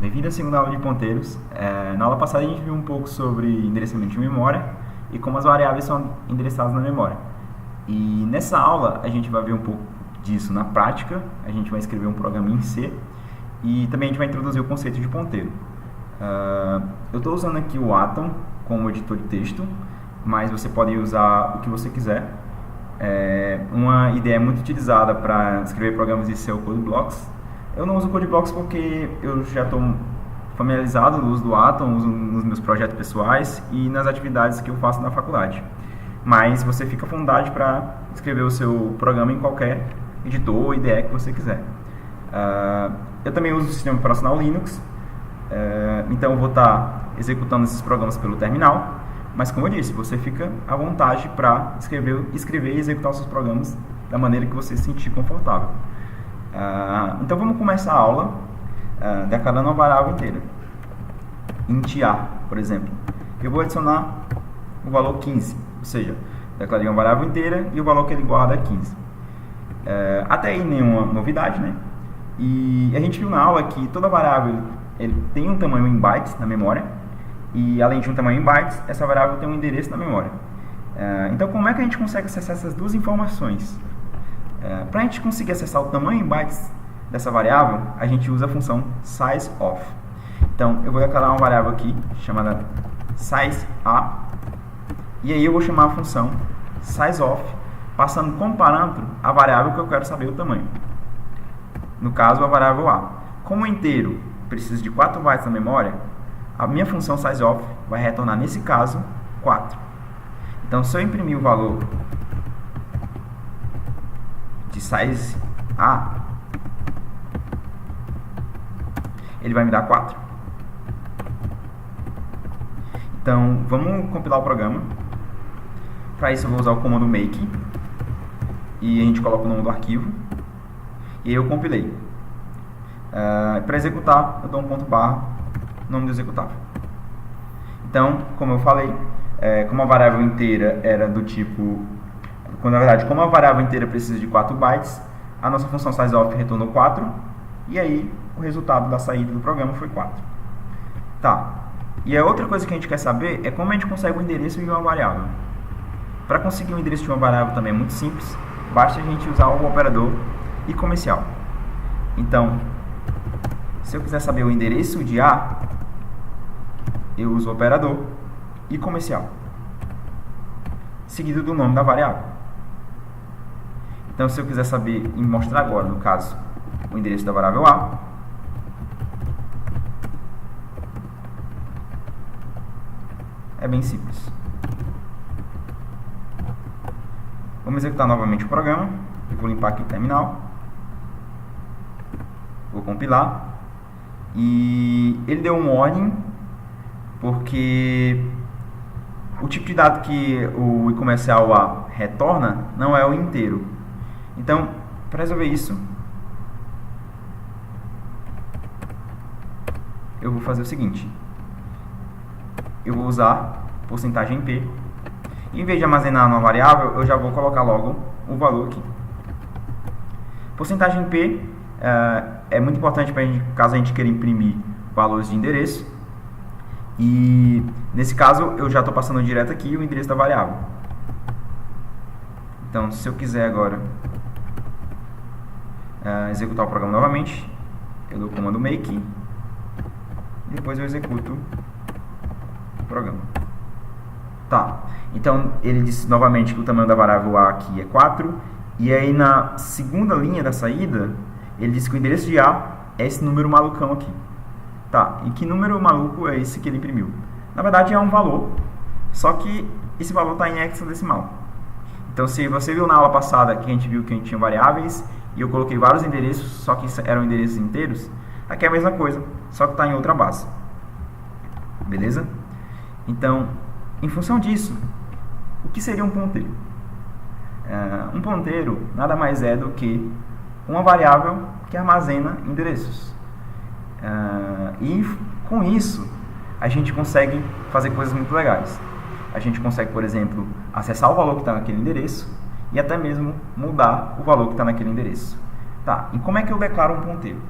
Bem-vindo à segunda aula de ponteiros. Na aula passada a gente viu um pouco sobre endereçamento de memória e como as variáveis são endereçadas na memória. E nessa aula a gente vai ver um pouco disso na prática. A gente vai escrever um programa em C e também a gente vai introduzir o conceito de ponteiro. Eu estou usando aqui o Atom como editor de texto, mas você pode usar o que você quiser. Uma ideia muito utilizada para escrever programas de C é o CodeBlocks. Eu não uso CodeBlocks porque eu já estou familiarizado no uso do Atom, uso nos meus projetos pessoais e nas atividades que eu faço na faculdade. Mas você fica à vontade para escrever o seu programa em qualquer editor ou IDE que você quiser. Eu também uso o sistema operacional Linux, então eu vou estar executando esses programas pelo terminal, mas como eu disse, você fica à vontade para escrever e executar os seus programas da maneira que você se sentir confortável. Então vamos começar a aula declarando uma variável inteira. Int A, por exemplo. Eu vou adicionar o valor 15, ou seja, declarei uma variável inteira e o valor que ele guarda é 15. Até aí nenhuma novidade, né? E a gente viu na aula que toda variável ele tem um tamanho em bytes na memória e além de um tamanho em bytes, essa variável tem um endereço na memória. Então como é que a gente consegue acessar essas duas informações? Para a gente conseguir acessar o tamanho em bytes dessa variável, a gente usa a função sizeOf. Então, eu vou declarar uma variável aqui, chamada sizeA, e aí eu vou chamar a função sizeOf, passando como parâmetro a variável que eu quero saber o tamanho. No caso, a variável A. Como inteiro precisa de 4 bytes na memória, a minha função sizeOf vai retornar, nesse caso, 4. Então, se eu imprimir o valor de size A, ele vai me dar 4. Então, vamos compilar o programa. Para isso, eu vou usar o comando make e a gente coloca o nome do arquivo e aí eu compilei. Para executar, eu dou um ponto barra, nome do executável. Então, como eu falei, como a variável inteira era do tipo... Quando, na verdade, como a variável inteira precisa de 4 bytes, a nossa função sizeOf retornou 4, e aí o resultado da saída do programa foi 4. Tá. E a outra coisa que a gente quer saber é como a gente consegue o endereço de uma variável. Para conseguir o endereço de uma variável também é muito simples, basta a gente usar o operador e comercial. Então, se eu quiser saber o endereço de A, eu uso o operador e comercial, seguido do nome da variável. Então, se eu quiser saber e mostrar agora, no caso, o endereço da variável A, é bem simples. Vamos executar novamente o programa. Eu vou limpar aqui o terminal. Vou compilar. E ele deu um warning, porque o tipo de dado que o comercial A retorna não é o inteiro. Então, para resolver isso, eu vou fazer o seguinte. Eu vou usar porcentagem P. E, em vez de armazenar numa variável, eu já vou colocar logo o valor aqui. Porcentagem P é muito importante para caso a gente queira imprimir valores de endereço. E, nesse caso, eu já estou passando direto aqui o endereço da variável. Então, se eu quiser agora executar o programa novamente, eu dou o comando make e depois eu executo o programa. Tá, então ele disse novamente que o tamanho da variável A aqui é 4, e aí na segunda linha da saída, ele disse que o endereço de A é esse número malucão aqui. Tá, e que número maluco é esse que ele imprimiu? Na verdade é um valor, só que esse valor está em hexadecimal. Então, se você viu na aula passada que a gente viu que a gente tinha variáveis e eu coloquei vários endereços, só que eram endereços inteiros, aqui é a mesma coisa, só que está em outra base. Beleza? Então, em função disso, o que seria um ponteiro? Um ponteiro nada mais é do que uma variável que armazena endereços. E com isso, a gente consegue fazer coisas muito legais. A gente consegue, por exemplo, acessar o valor que está naquele endereço e até mesmo mudar o valor que está naquele endereço. Tá, e como é que eu declaro um ponteiro?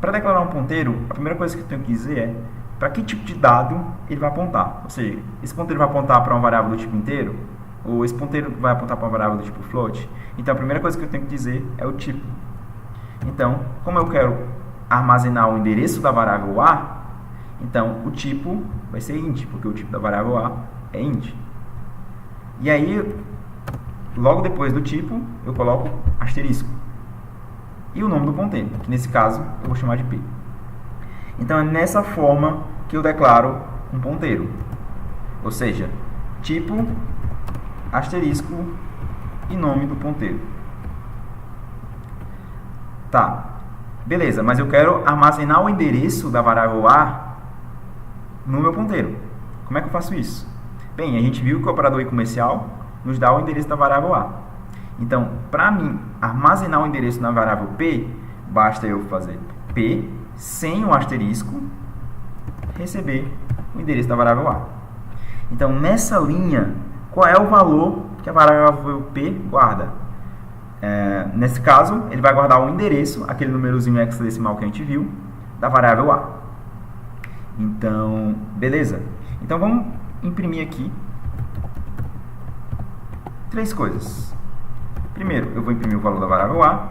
Para declarar um ponteiro, a primeira coisa que eu tenho que dizer é para que tipo de dado ele vai apontar. Ou seja, esse ponteiro vai apontar para uma variável do tipo inteiro, ou esse ponteiro vai apontar para uma variável do tipo float. Então, a primeira coisa que eu tenho que dizer é o tipo. Então, como eu quero armazenar o endereço da variável A, então o tipo vai ser int, porque o tipo da variável A é int. E aí, logo depois do tipo, eu coloco asterisco. E o nome do ponteiro, que nesse caso eu vou chamar de P. Então, é nessa forma que eu declaro um ponteiro. Ou seja, tipo, asterisco e nome do ponteiro. Tá, beleza, mas eu quero armazenar o endereço da variável A no meu ponteiro. Como é que eu faço isso? Bem, a gente viu que o operador i comercial nos dá o endereço da variável A. Então, para mim armazenar o endereço na variável P, basta eu fazer P sem o asterisco, receber o endereço da variável A. Então, nessa linha, qual é o valor que a variável P guarda? Nesse caso, ele vai guardar o endereço, aquele númerozinho hexadecimal que a gente viu, da variável A. Então, beleza. Então, vamos imprimir aqui 3 coisas. Primeiro, eu vou imprimir o valor da variável A.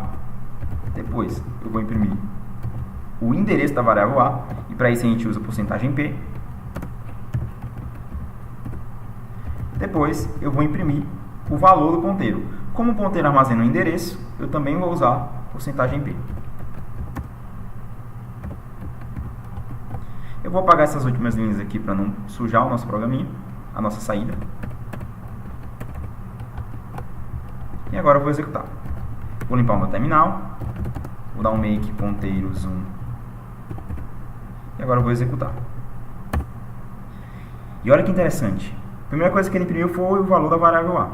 Depois, eu vou imprimir o endereço da variável A. E para isso, a gente usa porcentagem P. Depois, eu vou imprimir o valor do ponteiro. Como o ponteiro armazena o endereço, eu também vou usar porcentagem P. Eu vou apagar essas últimas linhas aqui para não sujar o nosso programinha, a nossa saída. E agora eu vou executar. Vou limpar o meu terminal, vou dar um make ponteiro zoom. E agora eu vou executar. E olha que interessante. A primeira coisa que ele imprimiu foi o valor da variável A.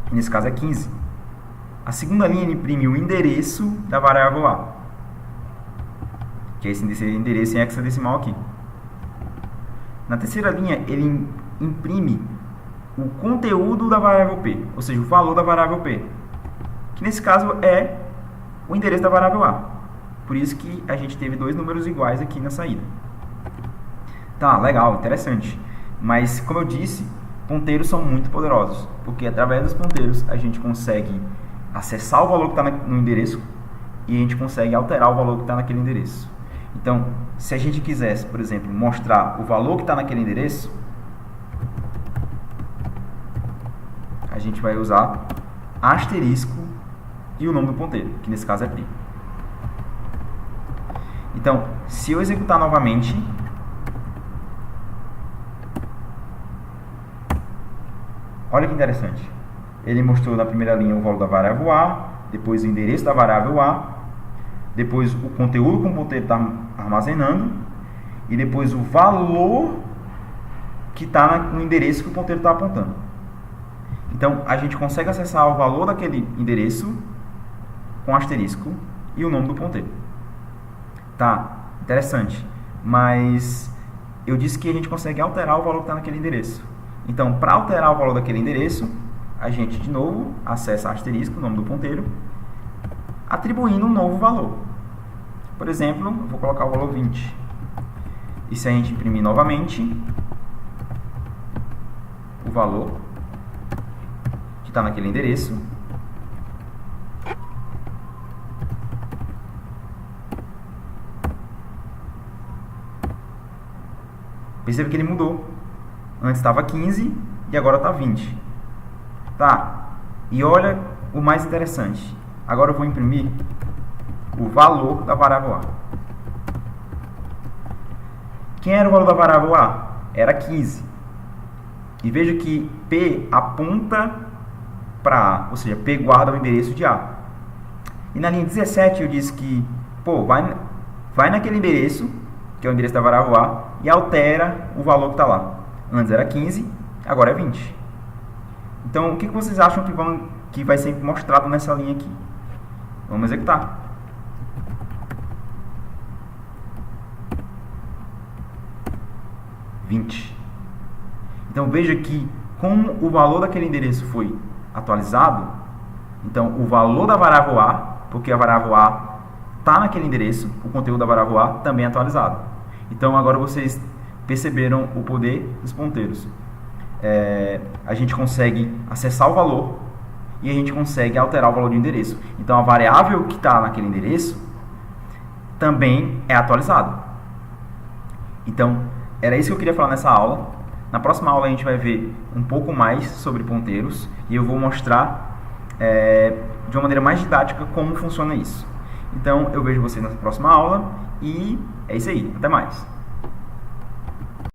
Que nesse caso é 15. A segunda linha ele imprime o endereço da variável A, que é esse endereço em hexadecimal aqui. Na terceira linha ele imprime o conteúdo da variável P, ou seja, o valor da variável P, que nesse caso é o endereço da variável A. Por isso que a gente teve 2 números iguais aqui na saída. Tá, legal, interessante. Mas, como eu disse, ponteiros são muito poderosos, porque através dos ponteiros a gente consegue acessar o valor que está no endereço e a gente consegue alterar o valor que está naquele endereço. Então, se a gente quisesse, por exemplo, mostrar o valor que está naquele endereço, a gente vai usar asterisco e o nome do ponteiro, que nesse caso é P. Então, se eu executar novamente, olha que interessante. Ele mostrou na primeira linha o valor da variável A, depois o endereço da variável A, depois o conteúdo que o ponteiro está armazenando e depois o valor que está no endereço que o ponteiro está apontando. Então, a gente consegue acessar o valor daquele endereço com asterisco e o nome do ponteiro. Tá, interessante. Mas eu disse que a gente consegue alterar o valor que está naquele endereço. Então, para alterar o valor daquele endereço, a gente, de novo, acessa asterisco, o nome do ponteiro, atribuindo um novo valor. Por exemplo, eu vou colocar o valor 20. E se a gente imprimir novamente, o valor que está naquele endereço, perceba que ele mudou. Antes estava 15 e agora está 20. Tá, e olha o mais interessante. Agora eu vou imprimir o valor da variável A. Quem era o valor da variável A? Era 15. E veja que P aponta para A, ou seja, P guarda o endereço de A. E na linha 17 eu disse que, pô, vai naquele endereço, que é o endereço da variável A, e altera o valor que está lá. Antes era 15, agora é 20. Então, o que vocês acham que vai ser mostrado nessa linha aqui? Vamos executar. Então, veja que, como o valor daquele endereço foi atualizado, então o valor da variável A, porque a variável A está naquele endereço, o conteúdo da variável A também é atualizado. Então agora vocês perceberam o poder dos ponteiros. A gente consegue acessar o valor e a gente consegue alterar o valor do endereço. Então a variável que está naquele endereço também é atualizada. Então era isso que eu queria falar nessa aula. Na próxima aula a gente vai ver um pouco mais sobre ponteiros e eu vou mostrar de uma maneira mais didática como funciona isso. Então eu vejo vocês na próxima aula e é isso aí. Até mais!